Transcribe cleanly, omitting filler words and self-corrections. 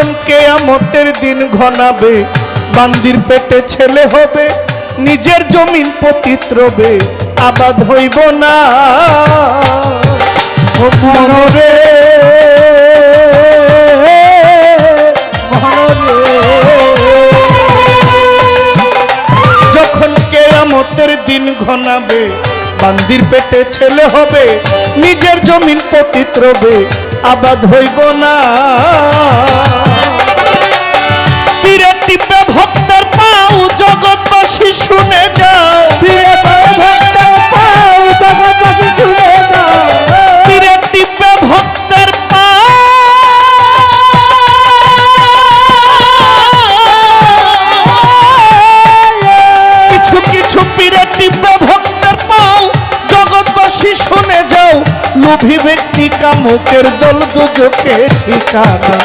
যখন কিয়ামতের দিন ঘনাবে, বান্দির পেটে ছেলে হবে, নিজের জমিন পতিত রবে, আবাদ হইব না। ও মনরে যখন কিয়ামতের দিন ঘনাবে, বান্দির পেটে ছেলে হবে, নিজের জমিন পতিত রবে, আবাদ হইব না। পীরে টিপে ভক্তের পাও, জগৎবাসী শুনে যাও, পীরে ভক্তের পাও, জগৎবাসী শুনে যাও। পীরে টিপে ভক্তের পাও, কিছু কিছু পীরে টিপে ভক্তের পাও, জগৎবাসী শুনে যাও। লোভী ব্যক্তি কামুকের দল, দুজকে ঠিকানা।